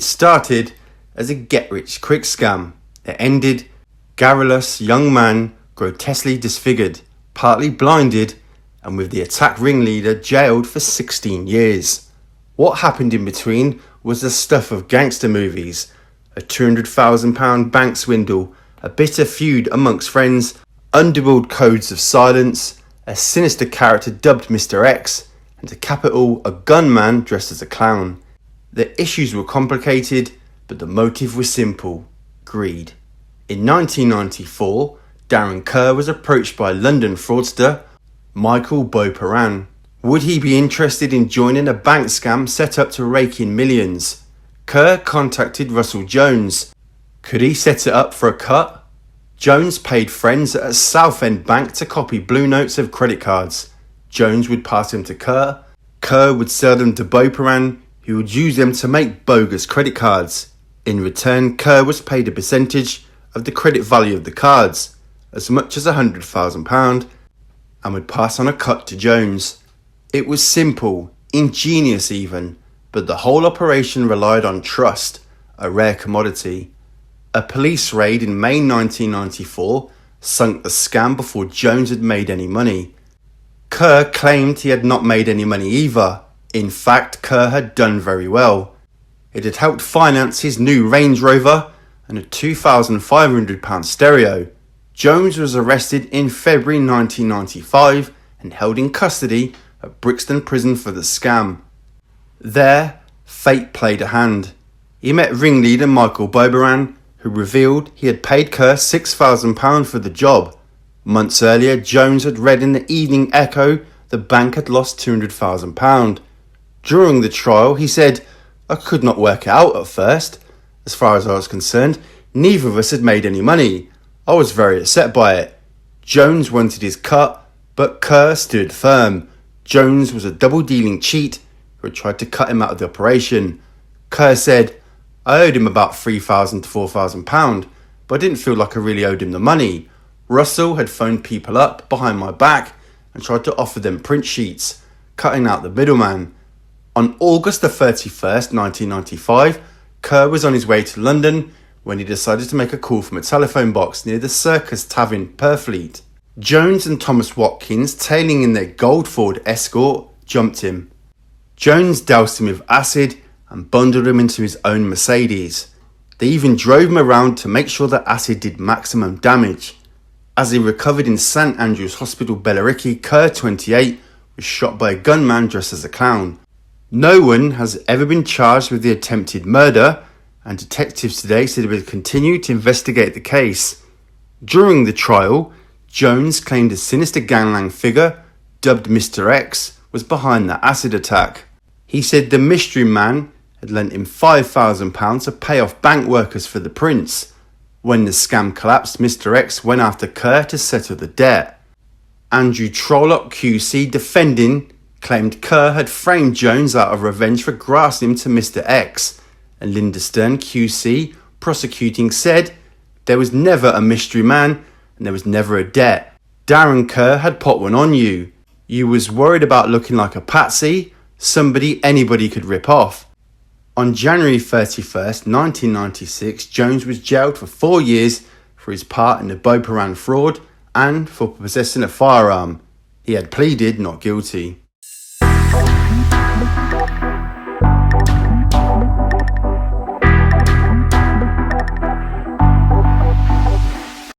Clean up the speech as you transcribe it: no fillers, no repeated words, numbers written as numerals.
It started as a get-rich-quick scam. It ended garrulous young man grotesquely disfigured, partly blinded, and with the attack ringleader jailed for 16 years. What happened in between was the stuff of gangster movies. A £200,000 bank swindle, a bitter feud amongst friends, underworld codes of silence, a sinister character dubbed Mr. X, and to cap it all, a gunman dressed as a clown. The issues were complicated, but the motive was simple: greed. In 1994, Darren Kerr was approached by London fraudster Michael Beauperan. Would he be interested in joining a bank scam set up to rake in millions? Kerr contacted Russell Jones. Could he set it up for a cut? Jones paid friends at a Southend bank to copy blue notes of credit cards. Jones would pass them to Kerr. Kerr would sell them to Beauperan, who would use them to make bogus credit cards. In return, Kerr was paid a percentage of the credit value of the cards, as much as £100,000, and would pass on a cut to Jones. It was simple, ingenious even, but the whole operation relied on trust, a rare commodity. A police raid in May 1994 sunk the scam before Jones had made any money. Kerr claimed he had not made any money either. In fact, Kerr had done very well. It had helped finance his new Range Rover and a £2,500 stereo. Jones was arrested in February 1995 and held in custody at Brixton Prison for the scam. There, fate played a hand. He met ringleader Michael Beauperan, who revealed he had paid Kerr £6,000 for the job. Months earlier, Jones had read in the Evening Echo the bank had lost £200,000. During the trial, he said, "I could not work it out at first. As far as I was concerned, neither of us had made any money. I was very upset by it." Jones wanted his cut, but Kerr stood firm. Jones was a double-dealing cheat who had tried to cut him out of the operation. Kerr said, "I owed him about £3,000 to £4,000, but I didn't feel like I really owed him the money. Russell had phoned people up behind my back and tried to offer them print sheets, cutting out the middleman." On August the 31st, 1995, Kerr was on his way to London when he decided to make a call from a telephone box near the Circus Tavern, Purfleet. Jones and Thomas Watkins, tailing in their gold Ford Escort, jumped him. Jones doused him with acid and bundled him into his own Mercedes. They even drove him around to make sure that acid did maximum damage. As he recovered in St Andrew's Hospital, Billericay, Kerr, 28, was shot by a gunman dressed as a clown. No one has ever been charged with the attempted murder, and detectives today said they would continue to investigate the case. During the trial, Jones claimed a sinister gangland figure, dubbed Mr. X, was behind the acid attack. He said the mystery man had lent him £5,000 to pay off bank workers for the prints. When the scam collapsed, Mr. X went after Kerr to settle the debt. Andrew Trollope QC, defending, claimed Kerr had framed Jones out of revenge for grassing him to Mr. X, and Linda Stern QC, prosecuting, said there was never a mystery man and there was never a debt. Darren Kerr had put one on you. You was worried about looking like a patsy, somebody anybody could rip off. On January 31st, 1996, Jones was jailed for 4 years for his part in the Beauperan fraud and for possessing a firearm. He had pleaded not guilty.